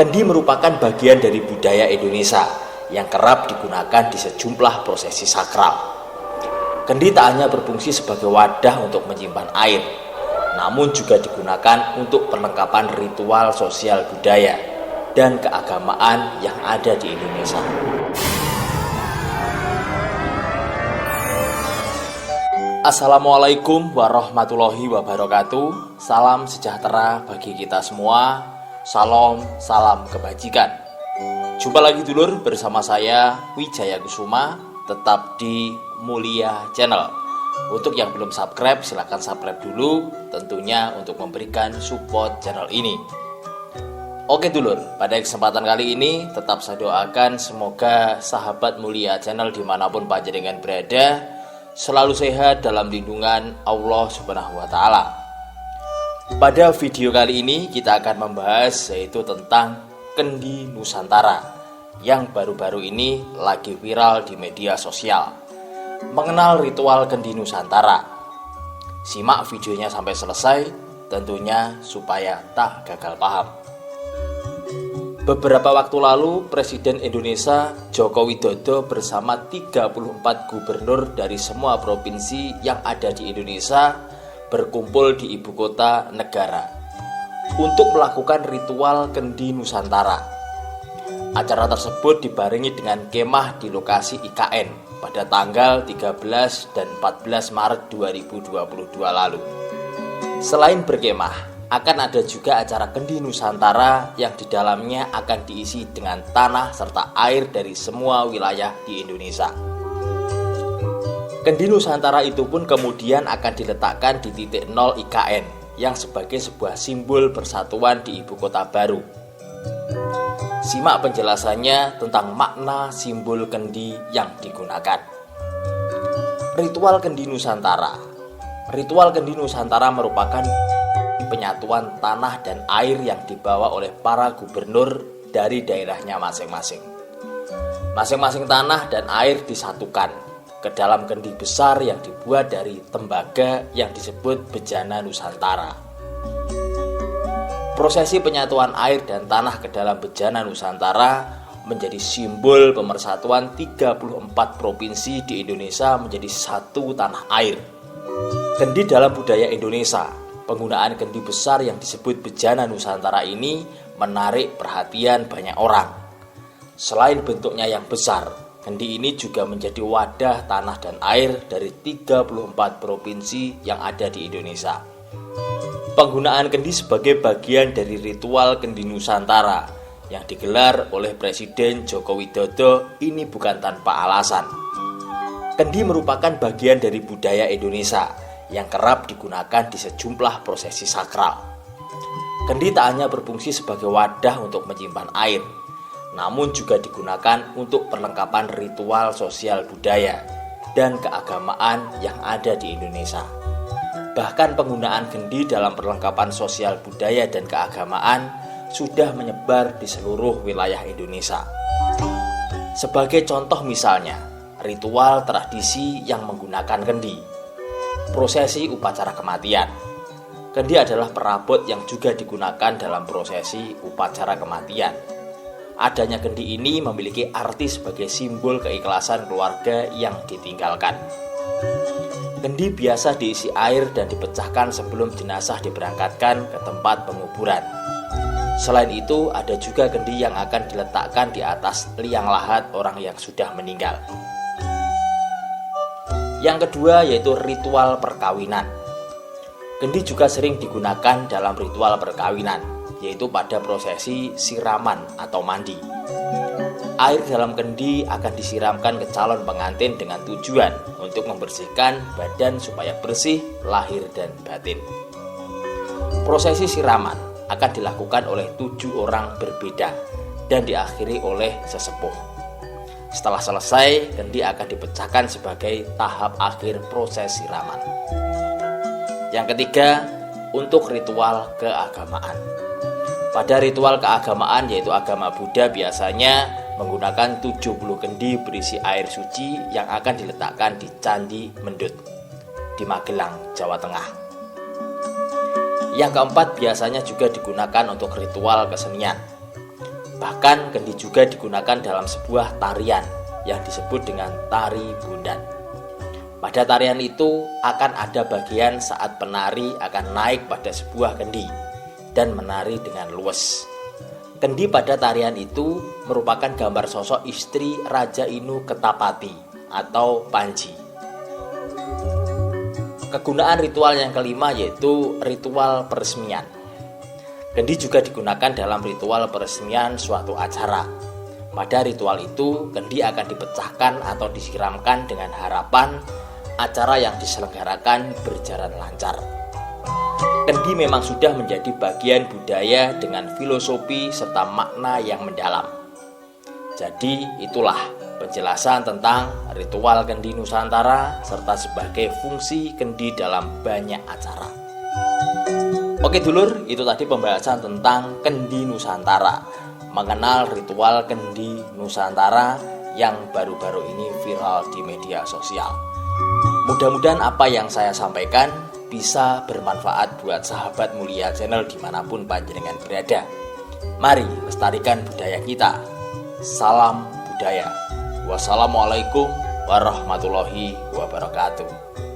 Kendi merupakan bagian dari budaya Indonesia yang kerap digunakan di sejumlah prosesi sakral. Kendi tak hanya berfungsi sebagai wadah untuk menyimpan air, namun juga digunakan untuk perlengkapan ritual sosial budaya dan keagamaan yang ada di Indonesia. Assalamualaikum warahmatullahi wabarakatuh. Salam sejahtera bagi kita semua. Salam, salam kebajikan. Jumpa lagi dulur bersama saya Wijaya Kusuma, tetap di Mulia Channel. Untuk yang belum subscribe, silahkan subscribe dulu, tentunya untuk memberikan support channel ini. Oke dulur, pada kesempatan kali ini tetap saya doakan semoga sahabat Mulia Channel dimanapun panjenengan berada selalu sehat dalam lindungan Allah Subhanahu wa Ta'ala. Pada video kali ini kita akan membahas yaitu tentang Kendi Nusantara yang baru-baru ini lagi viral di media sosial. Mengenal ritual Kendi Nusantara. Simak videonya sampai selesai, tentunya supaya tak gagal paham. Beberapa waktu lalu, Presiden Indonesia Joko Widodo bersama 34 gubernur dari semua provinsi yang ada di Indonesia berkumpul di ibu kota negara untuk melakukan ritual Kendi Nusantara. Acara tersebut dibarengi dengan kemah di lokasi IKN pada tanggal 13 dan 14 Maret 2022 lalu. Selain berkemah, akan ada juga acara Kendi Nusantara yang di dalamnya akan diisi dengan tanah serta air dari semua wilayah di Indonesia. Kendi Nusantara itu pun kemudian akan diletakkan di titik 0 IKN yang sebagai sebuah simbol persatuan di ibu kota baru. Simak penjelasannya tentang makna simbol kendi yang digunakan. Ritual Kendi Nusantara. Ritual Kendi Nusantara merupakan penyatuan tanah dan air yang dibawa oleh para gubernur dari daerahnya masing-masing. Masing-masing tanah dan air disatukan ke dalam kendi besar yang dibuat dari tembaga yang disebut bejana Nusantara. Prosesi penyatuan air dan tanah ke dalam bejana Nusantara menjadi simbol pemersatuan 34 provinsi di Indonesia menjadi satu tanah air. Kendi dalam budaya Indonesia, penggunaan kendi besar yang disebut bejana Nusantara ini menarik perhatian banyak orang. Selain bentuknya yang besar, kendi ini juga menjadi wadah tanah dan air dari 34 provinsi yang ada di Indonesia. Penggunaan kendi sebagai bagian dari ritual Kendi Nusantara yang digelar oleh Presiden Joko Widodo ini bukan tanpa alasan. Kendi merupakan bagian dari budaya Indonesia yang kerap digunakan di sejumlah prosesi sakral. Kendi tak hanya berfungsi sebagai wadah untuk menyimpan air, namun juga digunakan untuk perlengkapan ritual sosial budaya dan keagamaan yang ada di Indonesia. Bahkan penggunaan kendi dalam perlengkapan sosial budaya dan keagamaan sudah menyebar di seluruh wilayah Indonesia. Sebagai contoh misalnya, ritual tradisi yang menggunakan kendi. Prosesi upacara kematian. Kendi adalah perabot yang juga digunakan dalam prosesi upacara kematian. Adanya kendi ini memiliki arti sebagai simbol keikhlasan keluarga yang ditinggalkan. Kendi biasa diisi air dan dipecahkan sebelum jenazah diberangkatkan ke tempat penguburan. Selain itu, ada juga kendi yang akan diletakkan di atas liang lahat orang yang sudah meninggal. Yang kedua yaitu ritual perkawinan. Kendi juga sering digunakan dalam ritual perkawinan, yaitu pada prosesi siraman atau mandi. Air dalam kendi akan disiramkan ke calon pengantin dengan tujuan untuk membersihkan badan supaya bersih lahir dan batin. Prosesi siraman akan dilakukan oleh 7 orang berbeda dan diakhiri oleh sesepuh. Setelah selesai, kendi akan dipecahkan sebagai tahap akhir proses siraman. Yang ketiga, untuk ritual keagamaan. Pada ritual keagamaan yaitu agama Buddha biasanya menggunakan 70 kendi berisi air suci yang akan diletakkan di Candi Mendut di Magelang, Jawa Tengah. Yang keempat biasanya juga digunakan untuk ritual kesenian. Bahkan kendi juga digunakan dalam sebuah tarian yang disebut dengan tari bundan. Pada tarian itu akan ada bagian saat penari akan naik pada sebuah kendi dan menari dengan luwes. Kendi pada tarian itu merupakan gambar sosok istri Raja Inu Ketapati atau Panji. Kegunaan ritual yang kelima yaitu ritual peresmian. Kendi juga digunakan dalam ritual peresmian suatu acara. Pada ritual itu, kendi akan dipecahkan atau disiramkan dengan harapan acara yang diselenggarakan berjalan lancar. Kendi memang sudah menjadi bagian budaya dengan filosofi serta makna yang mendalam. Jadi itulah penjelasan tentang ritual kendi Nusantara serta sebagai fungsi kendi dalam banyak acara. Oke dulur, itu tadi pembahasan tentang kendi Nusantara, mengenal ritual kendi Nusantara yang baru-baru ini viral di media sosial. Mudah-mudahan apa yang saya sampaikan bisa bermanfaat buat sahabat mulia channel dimanapun panjenengan berada. Mari lestarikan budaya kita. Salam budaya. Wassalamualaikum warahmatullahi wabarakatuh.